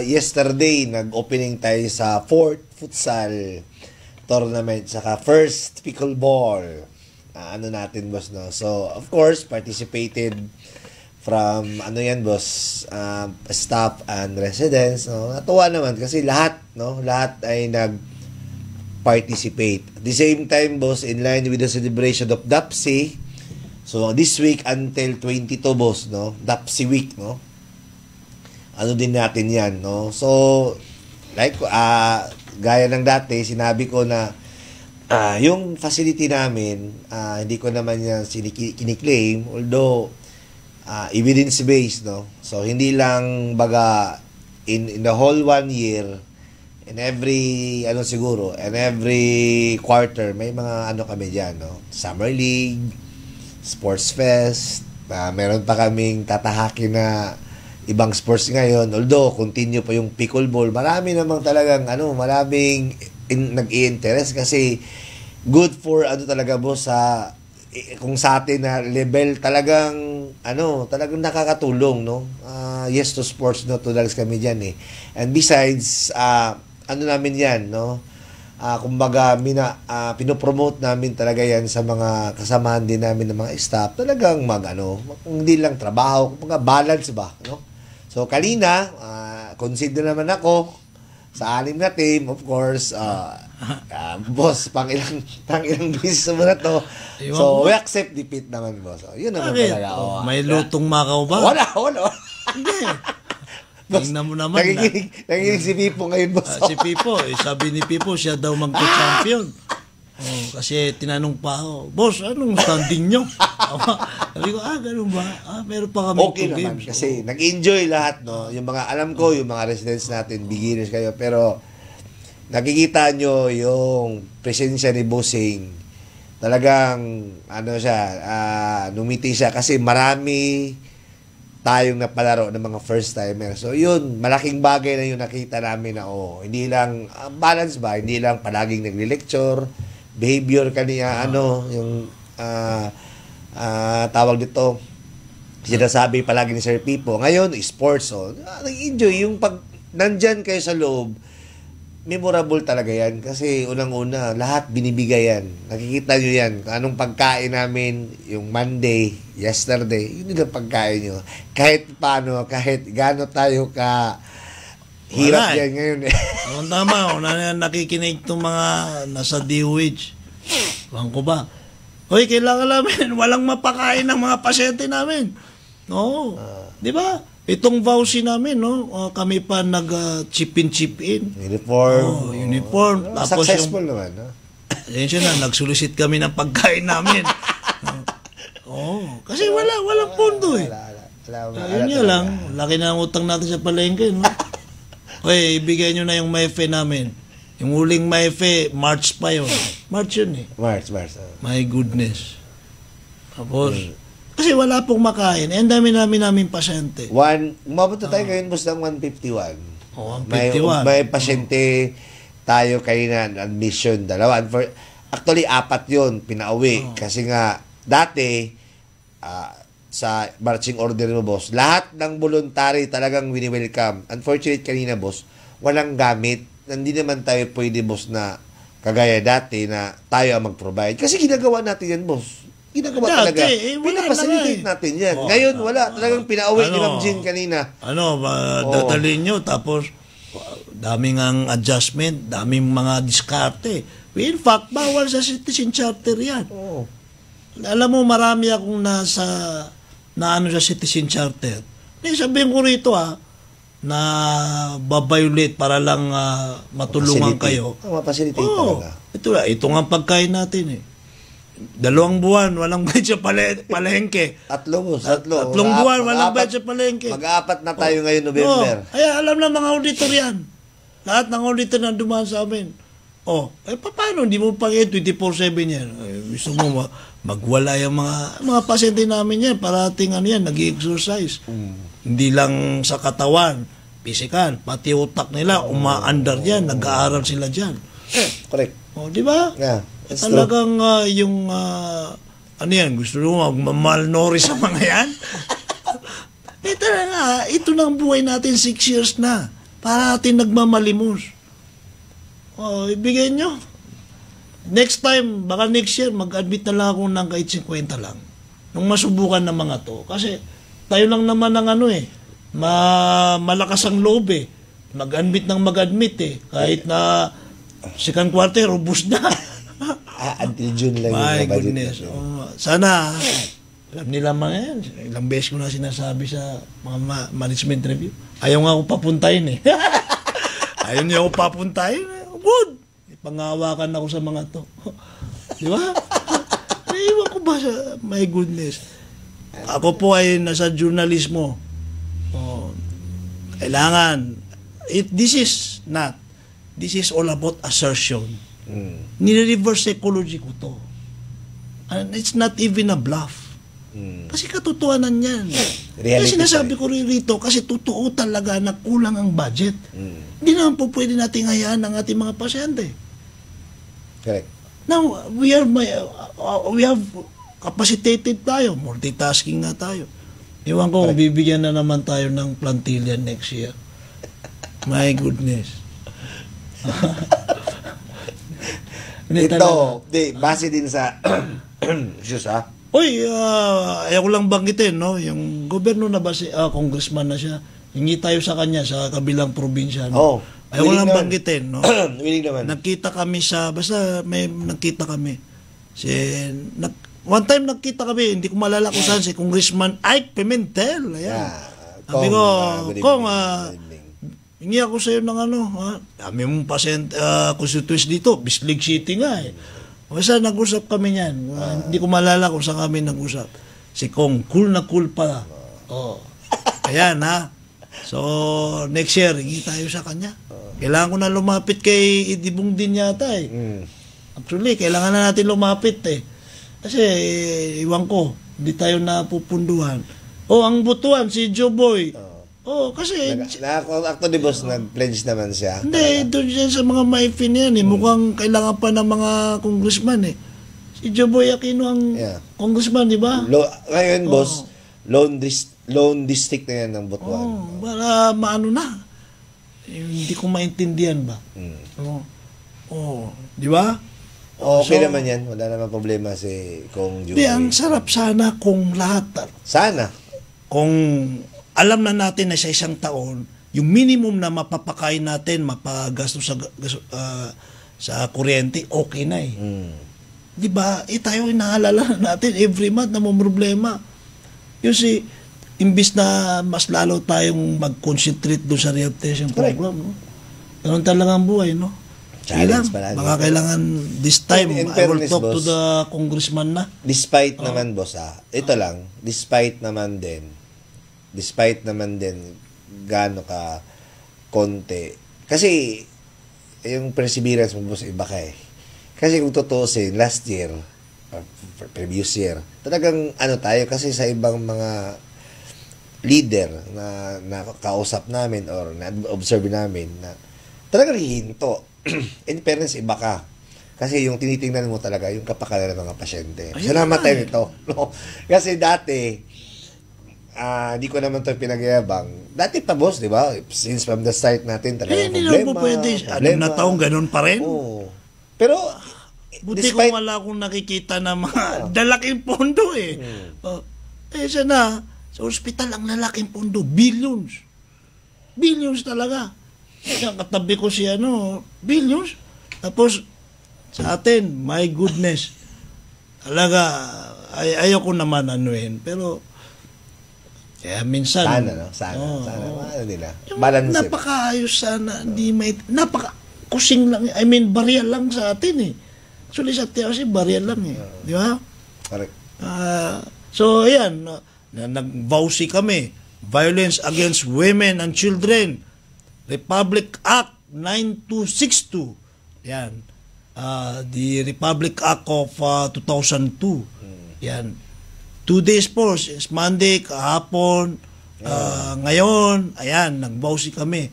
yesterday, nag-opening tayo sa 4th Futsal Tournament, saka 1st Pickleball ano natin, boss, no? So, of course, participated from, boss, staff and residents, no? Natuwa naman kasi lahat, no? Lahat ay nag-participate. At the same time, boss, in line with the celebration of DAPSI, so, this week until 22, boss, no? DAPSI week, no? Ano din natin yan, no? So, like, gaya ng dati, sinabi ko na yung facility namin, hindi ko naman yan kiniklaim, although evidence-based, no? So, hindi lang baga in the whole 1 year, in every, and every quarter, may mga kami dyan, no? Summer League, Sports Fest, meron pa kaming tatahakin na ibang sports ngayon, although continue pa yung pickleball, marami namang talagang maraming nag-i-interest kasi good for talaga, boss, sa kung sa atin na level talagang talagang nakakatulong, no? Yes to sports, no, to drugs kami diyan eh. And besides namin yan, no? Kumbaga pinopromote namin talaga yan sa mga kasamahan din namin ng mga staff, talagang hindi lang trabaho, kumbaga balance ba, no? So, kanina, consider naman ako sa 6 na team, of course, boss, pang ilang beses mo na to. So, we accept defeat naman, boss. So, yun naman talaga. May lutong makaw ba? Wala. Hindi. Boss, tingnan mo naman. Nanginig si Pipo ngayon, boss. Si Pipo, sabi ni Pipo, siya daw magka-champion. Kasi tinanong pa ako, boss, anong standing nyo? Sabi ko, ganun ba? Meron pa kami okay naman, games. Kasi nag-enjoy lahat, no? Yung mga, alam ko, yung mga residents natin, beginners kayo, pero nakikita nyo yung presensya ni Bossing. Talagang, numiti siya kasi marami tayong napalaro ng mga first timer. So, yun, malaking bagay na yung nakita namin na, hindi lang, balance ba? Hindi lang palaging nagli-lecture, behavior kaniya, yung tawag dito, sinasabi palagi ni Sir Pipo. Ngayon, sports, nag-enjoy. Yung pag nandyan kayo sa loob, memorable talaga yan. Kasi unang-una, lahat binibigay yan. Nakikita nyo yan. Anong pagkain namin, yung Monday, yesterday, yun yung pagkain nyo. Kahit paano, kahit gano tayo hirap yan ngayon eh. Ang tama, nakikinig itong mga nasa DOH. Bang ko ba? Hoy, kailangan namin, walang mapakain ng mga pasyente namin. Oo. Di ba? Itong vouchy namin, no? Kami pa nag-chip-in. Uniform. Tapos successful naman, no? Yan siya na, nagsulisit kami ng pagkain namin. Kasi walang pondo eh. Yun nga lang, laki na ang utang natin sa palengke, no? Okay, ibigay nyo na yung MAEFE namin. Yung huling MAEFE, March pa yun. March yun eh. March. My goodness. Tapos, kasi wala pong makain. Ang dami namin pasyente. Umabot na tayo ngayon, boss, ng 151. 151. May pasyente tayo kayo na admission, 2. Actually, 4 yun, pinauwi. Kasi nga, dati, sa marching order mo, boss, lahat ng voluntary talagang wini-welcome. Unfortunate kanina, boss, walang gamit. Hindi naman tayo pwede, boss, na kagaya dati na tayo ang mag-provide. Kasi ginagawa natin yan, boss. Ginagawa talaga. Pinapacilitate natin yan. Ngayon, wala. Talagang pinauwi ni Ma'am Jean kanina. Dadalhin nyo, tapos daming ang adjustment, daming mga diskarte. In fact, bawal sa citizen charter yan. Alam mo, marami akong sa citizen charter. Sabihin ko rito na babayulit para lang matulungan kayo. Mapacilitate talaga. Ito nga pagkain natin eh. 2 buwan, walang bayad sa palengke. 3 buwan, walang bayad sa palengke. Mag-4 na tayo ngayon, November. Kaya alam na mga auditor yan. Lahat ng auditor na dumaan sa amin. Paano? Hindi mo pang 24/7 yan. Gusto mo magwala yung mga pasyente namin yan. Parating yan, nag-exercise. Hindi lang sa katawan, physical, pati utak nila, umaandar yan, nag-aaral sila dyan. Correct. Di ba? Yeah. Talagang yung gusto mo magmamalnourished sa mga yan? Ito na ang buhay natin, 6 years na. Para natin nagmamalimos. Ibigay nyo. next time, baka next year, mag-admit na lang ako ng kahit 50 lang. Nung masubukan ng mga to. Kasi tayo lang naman ng malakas ang loob eh. Mag-admit ng mag-admit eh. Kahit na second quarter, ubus na. Until June lang My yung budget goodness. natin. Sana, alam nila mga yan. Ilang beses ko na sinasabi sa mga management review. Ayaw nga ako papuntahin eh. Ayaw niya ako papuntahin. Good. Ipangawakan ako sa mga to. Di ba? Iwan ko ba sa, my goodness. Ako po ay nasa journalismo. Kailangan, this is all about assertion. Nire-reverse psychology ko to. And it's not even a bluff. Kasi katotohanan yan. Kasi sinasabi ko rin rito, kasi totoo talaga na kulang ang budget. Hindi naman po pwede natin hayaan ang ating mga pasyente. Correct. Now, we have capacitated tayo, multitasking na tayo. Iwan ko, bibigyan na naman tayo ng plantillion next year. My goodness. Ito, base din sa Diyos Uy, ayaw ko lang banggitin, no? Yung gobyerno na congressman na siya. Hingi tayo sa kanya sa kabilang probinsya, no? Ayaw ko lang banggitin, no? Willing naman. Nagkita kami basta may nagkita kami. One time nagkita kami, hindi ko malala kung saan, si Congressman Ike Pimentel. Ayan. Sabi ko, Kong, hingi ako sa'yo ng dami mong constituents dito, Bislig City nga eh. Basta nag-usap kami niyan. Hindi ko malala kung saan kami nag-usap. Si Kong, cool na cool pala. Ayan ha. So, next year, hingi tayo sa kanya. Kailangan ko na lumapit kay Idibong din yata eh. Actually, kailangan na natin lumapit eh. Kasi, iwan ko, hindi tayo napupunduhan. Ang butuan, si Joe Boy. Kasi... Actually, boss, nag-pledge naman siya. Hindi, doon siya sa mga maipin yan eh. Mukhang kailangan pa ng mga congressman eh. Si Joe Boy Aquino ang congressman, di ba? Ngayon, boss, lone district na yan ng Butuan. Para maano na. Hindi ko maintindihan ba? Di ba? Okay naman yan. Wala naman problema si Kong Joe. Ang sarap sana kung lahat. Sana. Kung alam na natin na sa isang taon, yung minimum na mapapakain natin, mapagasto sa kuryente, okay na eh. Di ba? Tayo inaalala natin every month na may problema. Yung imbis na mas lalo tayong mag-concentrate doon sa rehabilitation program, no? Ganun talaga ang buhay, no? Challenge palagi. Baka kailangan this time, I will talk to the congressman na. Despite naman, boss, ito lang, despite naman din gaano ka konti. Kasi, yung perseverance mo, boss, iba ka eh. Kasi kung tutuusin, last year, previous year, talagang tayo, kasi sa ibang mga leader na kausap namin or na-observe namin na talagang hihinto. In fairness, iba ka. Kasi yung tinitingnan mo talaga, yung kapakanan ng mga pasyente. Salamat tayo nito. No? Kasi dati, di ko naman ito pinagyayabang. Dati pa, boss, di ba? Since from the start natin, talagang hindi na po pwede. Anong na taong ganun pa rin? Pero, buti kung wala akong nakikita na mga dalaking pondo eh. Sana, sa ospital ang lalaking pondo, billions. Billions talaga. Katabi ko si billions. Tapos, sa atin, my goodness. Talaga, ayaw ko naman pero, kaya minsan. Sana, no? Sana. Nila. Balance. Napakaayos sana. Kusing lang. Barya lang sa atin eh. Actually, sa atin kasi barya lang eh. Di ba? Correct. So, ayan. Nag-vowsy kami. Violence Against Women and Children. Republic Act 9262. Yan. The Republic Act of 2002. Yan. 2 days po. Monday, kahapon, ngayon, ayan, nag-vowsy kami.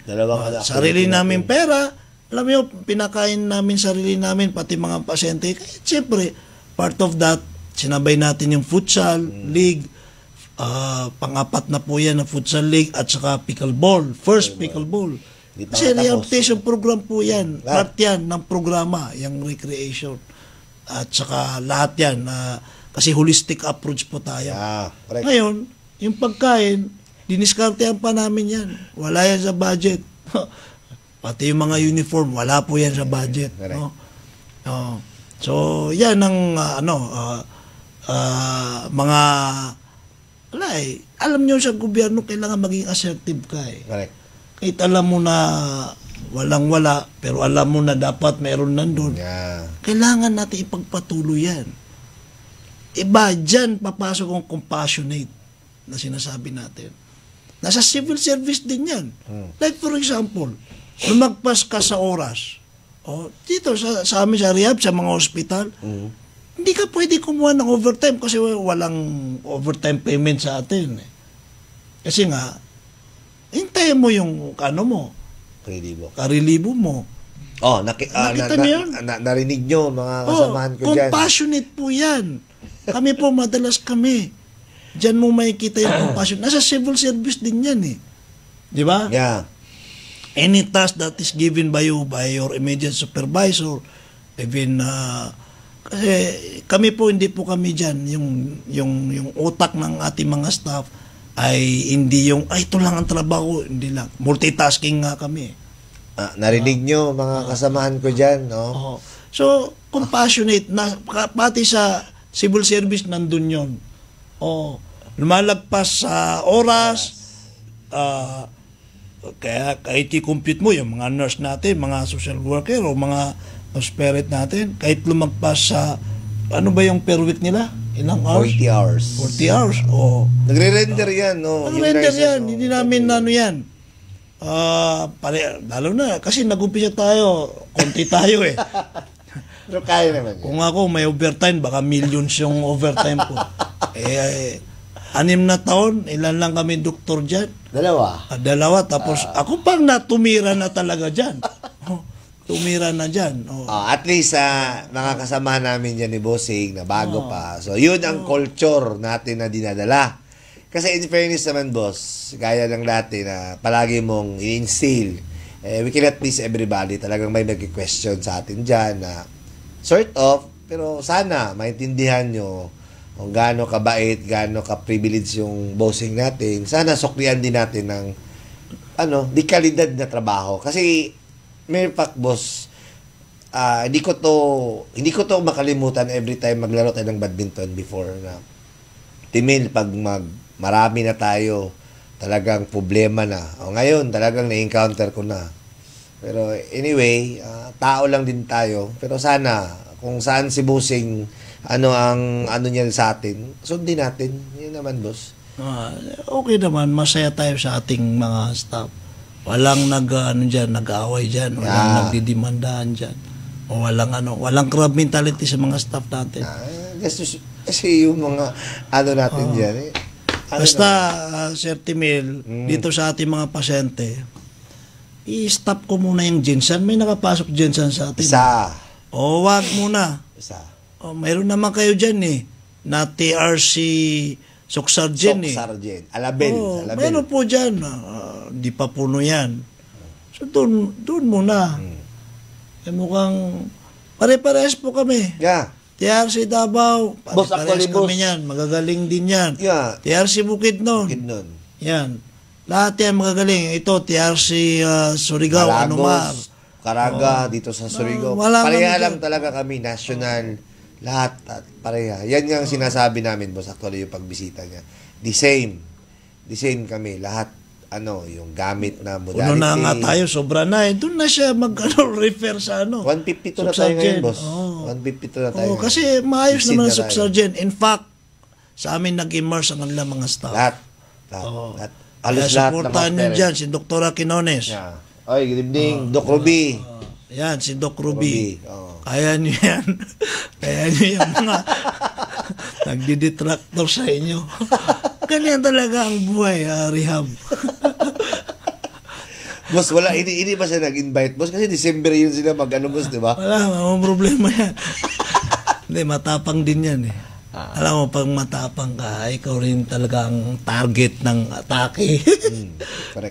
Sarili namin pera. Alam mo, pinakain namin sarili namin, pati mga pasyente. Kaya, siyempre, part of that, sinabay natin yung futsal league. Pang-apat na po yan ng futsal league at saka pickleball. First pickleball. Kasi rehabilitation program po yan. Part yan ng programa, yung recreation. at saka lahat yan. Kasi holistic approach po tayo. Correct. Ngayon, yung pagkain, diniskartehan pa namin yan. Wala yan sa budget. Pati yung mga uniform, wala po yan sa budget. No? So, yan ang mga alam nyo sa gobyerno, kailangan maging assertive ka eh. Correct. Kahit alam mo na walang-wala, pero alam mo na dapat meron nandun. Kailangan natin ipagpatuloy yan. Iba, dyan papasok ang compassionate na sinasabi natin. Nasa civil service din yan. Like for example, lumagpas ka sa oras. Dito sa amin sa rehab, sa mga ospital, hindi ka pwede kumuha ng overtime kasi walang overtime payment sa atin. Kasi nga, hintayin mo yung karelibo mo. Nakita niyo yun? Narinig nyo, mga kasamahan ko dyan. Compassionate po yan. Kami po, madalas kami. Diyan mo makikita yung compassion. Nasa civil service din yan eh. Di ba? Yeah. Any task that is given by you, by your immediate supervisor, even, kasi kami po, hindi po kami dyan. Yung utak ng ating mga staff ay hindi yung, ito lang ang trabaho, hindi lang. Multitasking nga kami. Narinig nyo, mga kasamahan ko dyan, no? So, compassionate, pati sa civil service, nandun yun. Lumalagpas sa oras, kaya kahit i-compute mo yung mga nurse natin, mga social worker o mga spirit natin, kahit lumagpas sa, ano ba yung per week nila? Ilang hours? 40 hours. 40 hours, Nagre-render yan, no? Nagre-render yan, hindi namin yan. Lalo na, kasi nag-umpisa tayo, konti tayo eh. Pero kaya naman yan. Kung ako may overtime, baka millions yung overtime ko. 6 na taon, ilan lang kami doktor dyan? 2. 2, tapos ako pang natumira na talaga dyan. Tumira na dyan. At least, mga kasama namin dyan ni Bossing na bago pa. So, yun ang culture natin na dinadala. Kasi in fairness naman, boss, gaya ng dati na palagi mong i-instill, we cannot please everybody. Talagang may nag-question sa atin dyan na sort of, pero sana maintindihan nyo kung gaano kabait, gaano ka-privilege yung bossing natin. Sana suklian din natin ng di kalidad na trabaho. Kasi may fact, boss, hindi ko to makalimutan every time maglaro tayo ng badminton before na Timil, pag marami na tayo, talagang problema na. Ngayon, talagang na-encounter ko na. Pero anyway, tao lang din tayo. Pero sana, kung saan si Bossing, ano niya sa atin, sundin natin. Yun naman, boss. Okay naman, masaya tayo sa ating mga staff. Walang nag-aaway dyan, walang nagdidimandaan dyan. O walang crab mentality sa mga staff natin. Kasi yung mga natin dyan, basta, Sir Timil, dito sa ating mga pasyente, i-stop ko muna yung Jensen. May nakapasok Jensen sa atin. Isa. Wag muna. Isa. Mayroon naman kayo dyan na TRC Soxargen Soxargen. Alabel. Meron po dyan. Di pa puno yan. So, doon muna. Mukhang pare-pares po kami. Yeah. TRC Davao, boss, pares kami yan, magagaling din yan. Yeah. TRC Bukidnon. Yan. Lahat yan magagaling. Ito, TRC Surigao, Anumar. Caraga, dito sa Surigao. Pareha lang talaga kami, national, lahat, pareha. Yan yung sinasabi namin, boss, actually, yung pagbisita niya. The same kami, lahat, yung gamit na modality. Puno na nga tayo, sobra na doon na siya refer sa 152 na tayo ngayon, boss. 152 na tayo. Kasi maayos naman ang Soxargen. In fact, sa amin nag-immerse ang kanilang mga staff. Lahat. Alos lahat na supportahan nyo dyan, si Dr. Aquinones. Yeah. Good evening, Doc Ruby. Yan, si Doc Ruby. Kaya nyo yan. Kaya nyo yung mga nagdidetractor sa inyo. Ganyan talaga ang buhay, rehab. Boss, hindi ba siya nag-invite? Boss, kasi December yun sila boss, di ba? Wala, may problema yan. Hindi, matapang din yan Alam mo, pag matapang ka, ikaw rin talaga ang target ng atake.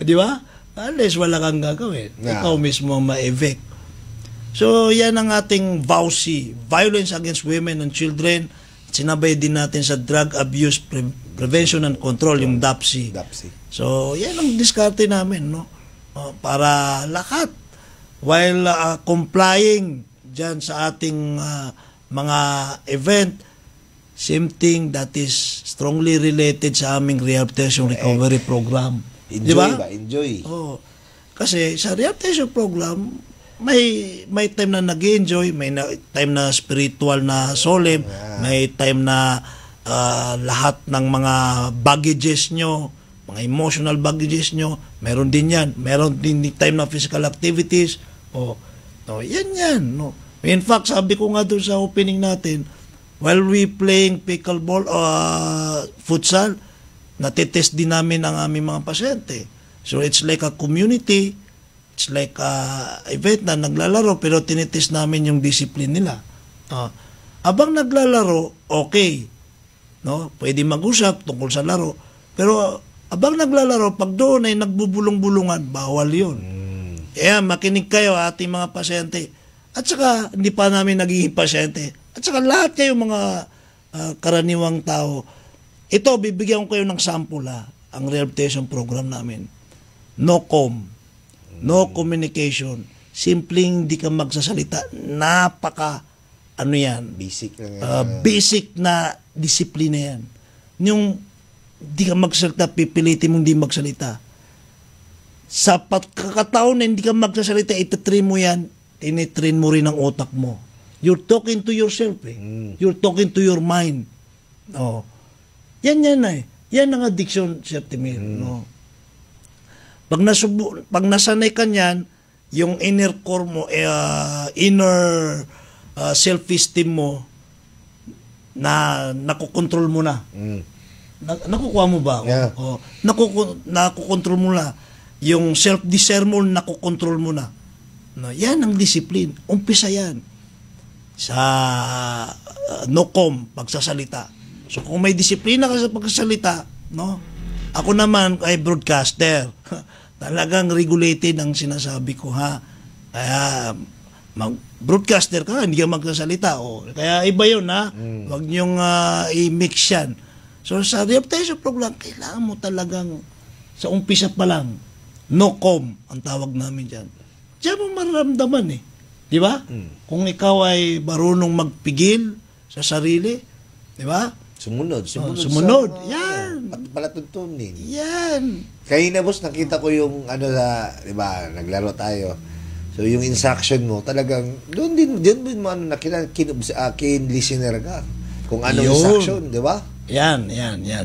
Di ba? Unless wala kang gagawin. Ikaw mismo ma-evict. So, yan ang ating VAUSI, Violence Against Women and Children. Sinabay din natin sa Drug Abuse Prevention and Control, yung DAPSI. So, yan ang diskarte namin, no? Para lahat, while complying dyan sa ating mga event, same thing that is strongly related sa aming rehabilitation recovery program. Enjoy Di ba? Enjoy. Oo. Kasi sa rehabilitation program, may time na nag-enjoy, may time na spiritual na solemn, may time na lahat ng mga baggages nyo, mga emotional baggages nyo, meron din yan. Meron din time na physical activities. Yan. No? In fact, sabi ko nga doon sa opening natin, while we playing pickleball o futsal, natitest din namin ang aming mga pasyente. So it's like a community, it's like a event na naglalaro, pero tinitest namin yung discipline nila. Abang naglalaro, okay. No? Pwede mag-usap tungkol sa laro. Pero abang naglalaro, pag doon ay nagbubulong-bulungan, bawal yun. Kaya makinig kayo ating mga pasyente. At saka, hindi pa namin nagiging pasyente. At saka lahat kayo mga karaniwang tao, ito, bibigyan ko kayo ng sample ang rehabilitation program namin. No communication. Simpleng di ka magsasalita. Yan? Basic lang yan. Basic na disiplina yan. Yung di ka magsalita, pipilitin mong di magsalita. Sa pagkakataon na hindi ka magsasalita, itatrain mo yan, tinitrain mo rin ang utak mo. You're talking to yourself. You're talking to your mind. Yan eh. Yan ang addiction, Sir Timir. No? Pag nasanay ka niyan, yung inner core mo, inner self-esteem mo, na nakokontrol mo na. Nakukuha mo ba? Yeah. Nakokontrol mo na. Yung self-desire mo, nakokontrol mo na. No, yan ang discipline. Umpisa yan. Sa no-com, pagsasalita. So kung may disiplina ka sa pagsasalita, no? Ako naman ay broadcaster. Talagang regulated ang sinasabi ko, ha. Kaya broadcaster ka, hindi ka magsasalita. Kaya iba yun, ha. Huwag niyong i-mix yan. So sa rehabilitation program, kailangan mo talagang sa umpisa pa lang, no-com ang tawag namin dyan. Diyan mo mararamdaman eh. Di ba? Kung ikaw ay marunong magpigil sa sarili, di ba? Sumunod. Yan. Palatuntunin. Yan. Kanina, boss, nakita ko yung di ba, naglaro tayo. So, yung instruction mo, talagang, doon din mo listener ka. Kung ano instruction, di ba? Yan.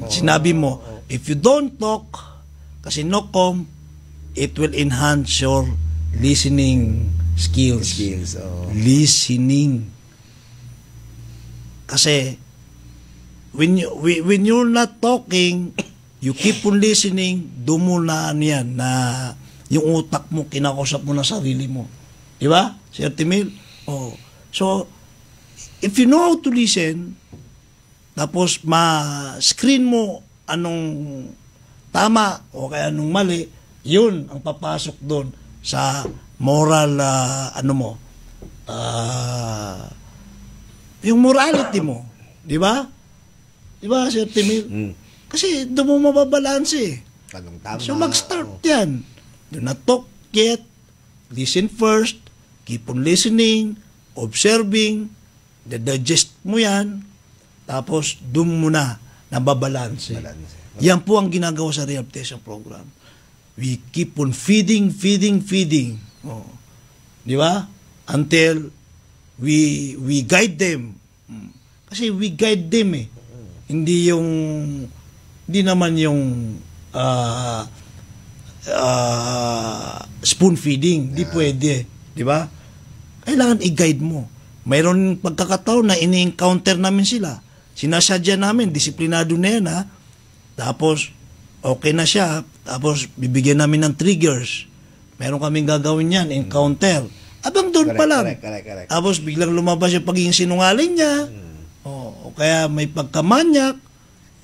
Sinabi mo, if you don't talk, kasi no-com, it will enhance your listening skills. Listening. Kasi when you're not talking, you keep on listening, doon mo na na yung utak mo, kinakausap mo na sarili mo. Di ba? Sir Timil? So, if you know how to listen, tapos ma-screen mo anong tama o kaya anong mali, yun ang papasok doon sa moral, yung morality mo. Di ba? Di ba, Sir Timil? Kasi doon mo mababalanse. Anong tama? So mag-start yan. Do not talk yet. Listen first. Keep on listening. Observing. Digest mo yan. Tapos doon mo na nababalanse. Yan po ang ginagawa sa rehabilitation program. We keep on feeding. Di ba? Until we guide them. Kasi we guide them eh. Hindi naman yung spoon feeding. Hindi pwede. Di ba? Kailangan i-guide mo. Mayroon pagkakataon na ini-encounter namin sila. Sinasadya namin, disiplinado na yan, ha? Tapos, okay na siya. Tapos, bibigyan namin ng triggers. Meron kaming gagawin yan, encounter. Abang doon pa lang. Correct. Tapos, biglang lumabas yung pagiging sinungaling niya. O kaya may pagkamanyak.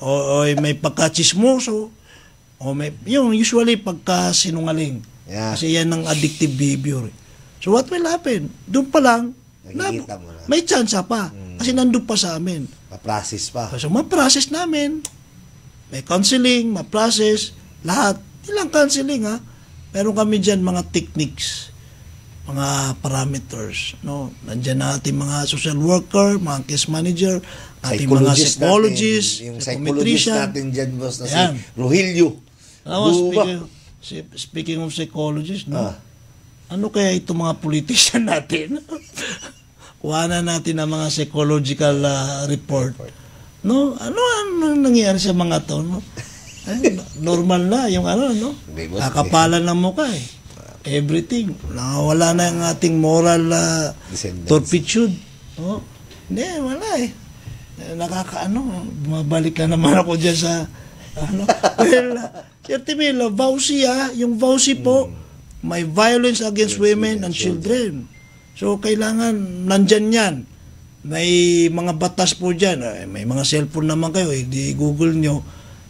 O may pagkachismoso. O may, yung usually pagkasinungaling. Yeah. Kasi yan ang addictive behavior. So what will happen? Doon pa lang, Nakikita mo na. may chance pa. Kasi nandun pa sa amin. Ma-process pa. So ma-process namin. May counseling, ma-process, lahat. Ilang counseling ha. Meron kami dyan mga techniques, mga parameters. No? Nandiyan natin mga social worker, mga case manager, ating mga psychologist, natin, yung psychologist natin dyan, boss, na Ayan. si Rogelio. Speaking of psychologist, no? Ano kaya itong mga politician natin? Kuhanan natin ang mga psychological report. No? Ano nangyayari sa mga to? No? Normal na yung no? Kakapalan ng mukha eh. Everything. Wala na yung ating moral turpitude. No? Hindi, wala eh. Bumabalik na naman ako dyan sa well, Sir Timilo, VAUSI yung VAUSI po, may violence against women and children. So, kailangan, nandyan yan. May mga batas po dyan. May mga cellphone naman kayo. Di Google nyo.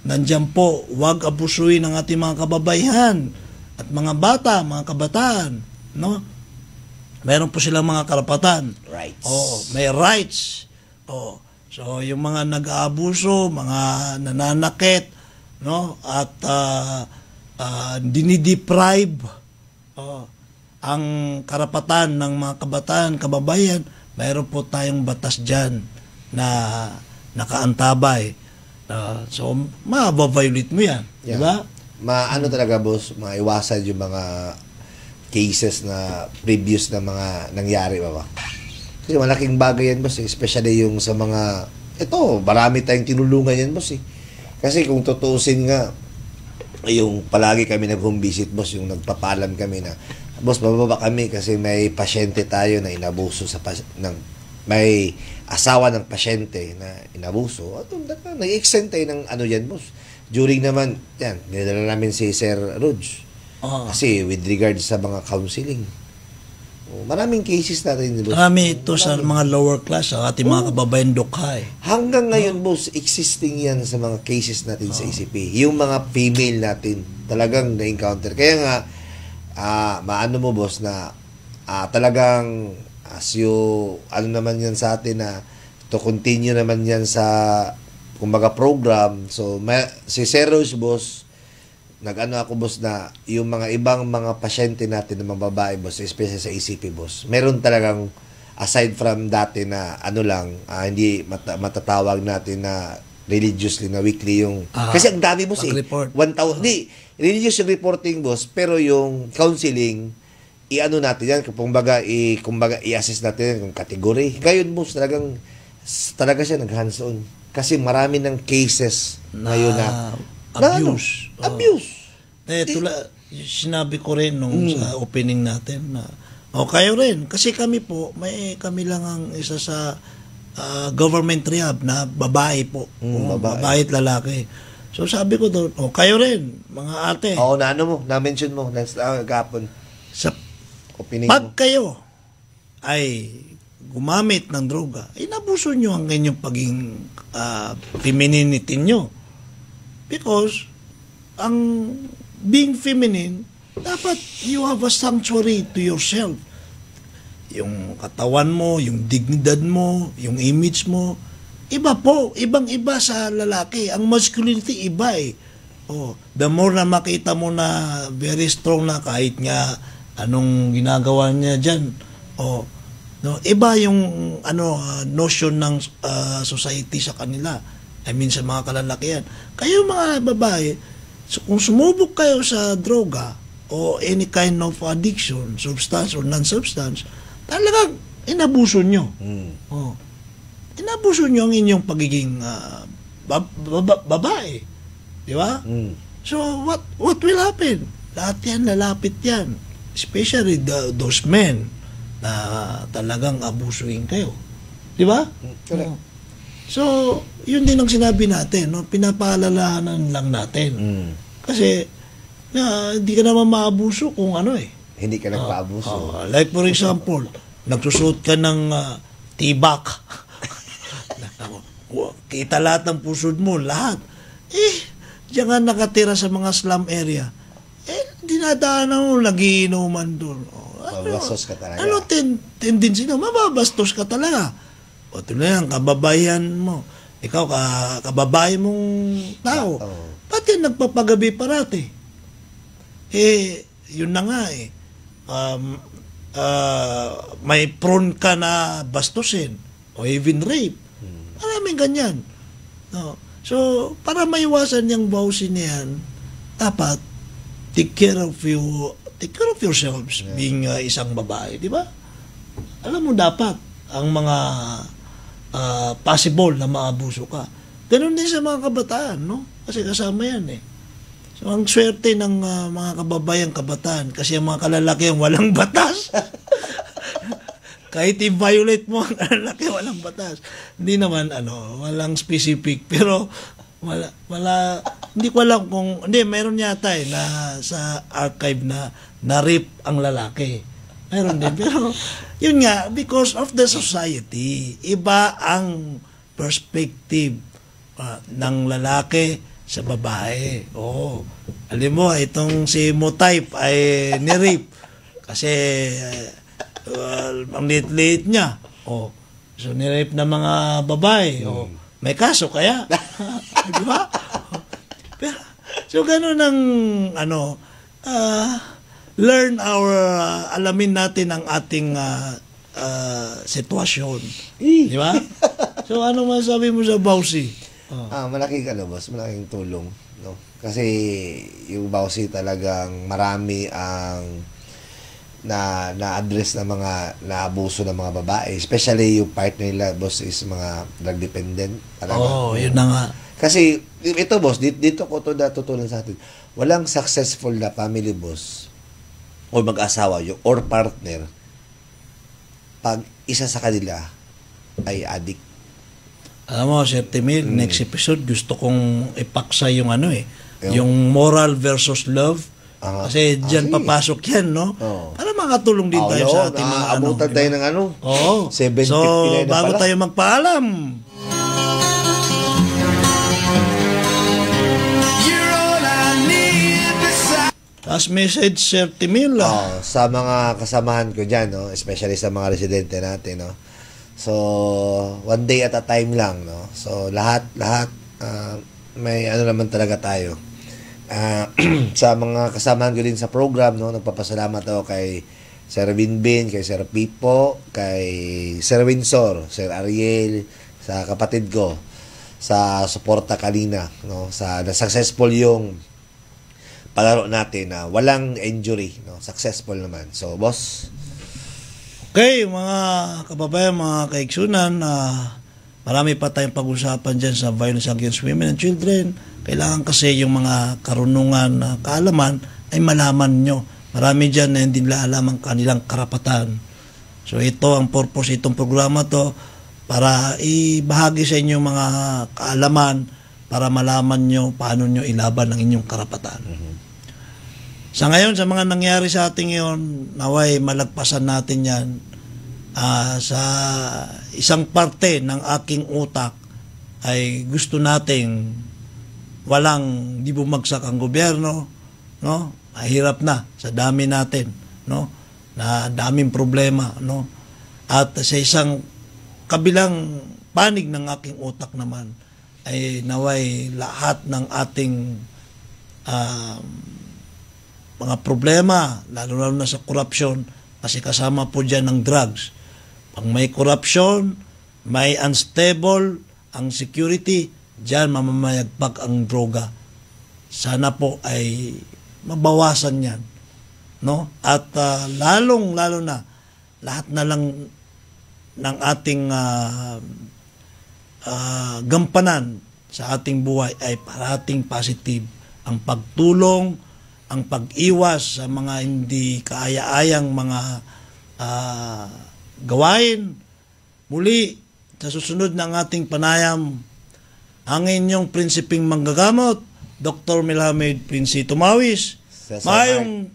Nandyan po, huwag abusuin ang ating mga kababaihan at mga bata, mga kabataan. No? Meron po silang mga karapatan. Rights. May rights. So, yung mga nag-aabuso, mga nananakit, no? At dinideprive ang karapatan ng mga kabataan, kababayan, mayroon po tayong batas dyan na nakaantabay. So, ma-violate mo yan. Yeah. Diba? Ano talaga, boss, maiwasan yung mga cases na previous na mga nangyari ba? Kasi malaking bagay yan, boss, especially yung sa mga, marami tayong tinulungan yan, boss, eh. Kasi kung tutuusin nga, yung palagi kami nag-home visit, boss, yung nagpapalam kami na, boss, bababa kami kasi may pasyente tayo na inabuso may asawa ng pasyente na inabuso. At nag-extend tayo ng yan, boss. During naman, yan, nilala namin si Sir Rudge. Kasi with regards sa mga counseling, maraming cases natin. Boss. Marami ito sa mga lower class, ating mga kababayan Dukhay. Hanggang ngayon, boss, existing yan sa mga cases natin sa ICP. Yung mga female natin, talagang na-encounter. Kaya nga, maano mo, boss, na talagang as naman yan sa atin na to continue naman yan sa kumbaga program. So, si Sir Rose, boss, ako, boss, na yung mga ibang mga pasyente natin na mga babae, boss, especially sa ECP, boss, meron talagang aside from dati na hindi matatawag natin na religiously na weekly yung kasi ang dami, boss, 1,000 religious yung reporting, boss, pero yung counseling natin yan, kumbaga i-assess natin yan kung category. Ngayon, boss, talaga siya nag-hands-on kasi marami ng cases ngayon na abuse. Sinabi ko rin sa opening natin na kayo rin. Kasi kami lang ang isa sa government rehab na babae po. Babae at lalaki. So sabi ko doon, kayo rin, mga ate. Na-mention mo, gapon. Sa opening pag kayo ay gumamit ng droga, inabuso nyo ang inyong paging femininity nyo. Because ang being feminine, dapat you have a sanctuary to yourself. Yung katawan mo, yung dignidad mo, yung image mo, iba po, ibang-iba sa lalaki. Ang masculinity iba eh. The more na makita mo na very strong na kahit nga anong ginagawa niya dyan, iba yung notion ng society sa kanila. I mean sa mga kalalakihan. Kayo mga babae, kung sumubok kayo sa droga o any kind of addiction, substance or non-substance, talagang inabuso nyo. Inabuso nyo ang inyong pagiging babae. Di ba? So, what will happen? Lahat yan, lalapit yan. Especially those men na talagang abusuin kayo. Di ba? Correct. So, yun din ang sinabi natin, no? Pinapaalalahanan lang natin. Kasi, hindi ka naman maabuso kung hindi ka nagpaabuso. Like for example, nagsusuot ka ng tibak. Kita lahat ng pusod mo, lahat. Diyan nga nakatira sa mga slum area. Dinadaanan mo, nagiinuman doon. bastos ka talaga. Ano tendency na? Mababastos ka talaga. O ito na yan, kababayan mo. Ikaw, kababae mong tao. Ba't yan nagpapagabi parati? Yun na nga may prone ka na bastusin o even rape. Maraming ganyan. No. So, para maiwasan yung bawsin niyan, dapat take care of yourselves being isang babae, di ba? Alam mo dapat ang mga possible na maabuso ka. Ganun din sa mga kabataan, no? Kasi kasama yan So, ang swerte ng mga kababayang kabataan kasi ang mga kalalaki ang walang batas. Kahit i-violate mo ang kalalaki, walang batas. Hindi naman, walang specific. Pero, hindi ko alam kung, meron yata na sa archive na rape ang lalaki. Meron din. Pero, yun nga, because of the society, iba ang perspective ng lalaki sa babae. Alam mo, itong si Mo-type ay ni-rape. Kasi, ang liit-liit niya. So, ni-rape na mga babae. May kaso kaya. Di ba? So, ganun ang, learn alamin natin ang ating sitwasyon. Di ba? So, ano masabi mo sa Bawsi? Malaking boss, malaking tulong, no? Kasi yung Bawsi talagang marami ang na-address na mga naabuso ng mga babae, especially yung partner nila, boss, is mga drug dependent. Yun na nga. Kasi ito, boss, dito ko to natutunan sa atin. Walang successful na family, boss, o mag-asawa or partner pag isa sa kanila ay addict. Alam mo, Sir Timil, next episode, gusto kong ipaksa yung yung moral versus love. Kasi dyan papasok yan, no? Para makatulong din tayo sa ating mga abutan tayo ng 7:59 So, na bago pala tayo magpaalam, last message, Sir Timil. Sa mga kasamahan ko dyan, no? Especially sa mga residente natin, no? So, one day at a time lang, no? So, lahat may naman talaga tayo. Sa mga kasamahan ko din sa program, no? Nagpapasalamat ako kay Sir Binbin, kay Sir Pipo, kay Sir Winsor, Sir Ariel, sa kapatid ko, sa suporta kanina, no? Sa successful yung palaro natin na walang injury, no? Successful naman. So, boss, okay, mga kababayan, mga kaigsunan, marami pa tayong pag-usapan dyan sa violence against women and children. Kailangan kasi yung mga karunungan, kaalaman, ay malaman nyo. Marami dyan na hindi nila alam ang kanilang karapatan. So ito, ang purpose itong programa to, para ibahagi sa inyo mga kaalaman, para malaman nyo paano nyo ilaban ang inyong karapatan. Sa ngayon, sa mga nangyari sa ating ngayon, naway malagpasan natin yan. Sa isang parte ng aking utak ay gusto nating walang di bumagsak ang gobyerno, no? Mahirap na sa dami natin, no? Na daming problema, no? At sa isang kabilang panig ng aking utak naman ay naway lahat ng ating mga problema, lalo na sa korupsyon, kasi kasama po dyan ng drugs. Pag may korupsyon, may unstable ang security, dyan mamamayagpag ang droga. Sana po ay mabawasan yan, no? At lalong-lalo na, lahat na lang ng ating gampanan sa ating buhay ay parating positive. Ang pagtulong, ang pag-iwas sa mga hindi kaaya-ayang mga gawain. Muli, sa susunod ng ating panayam, ang inyong prinsiping manggagamot, Dr. Milhamid Prince Tumawis. Maayong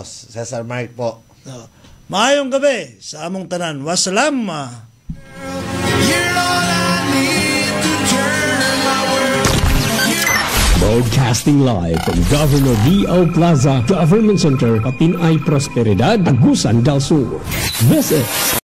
Cesar Mark po. Maayong gabi sa among tanan. Wassalam. Broadcast Broadcasting live from Governor D.O. Plaza, Government Center, Patinay Prosperidad, Agusan del Sur. Visit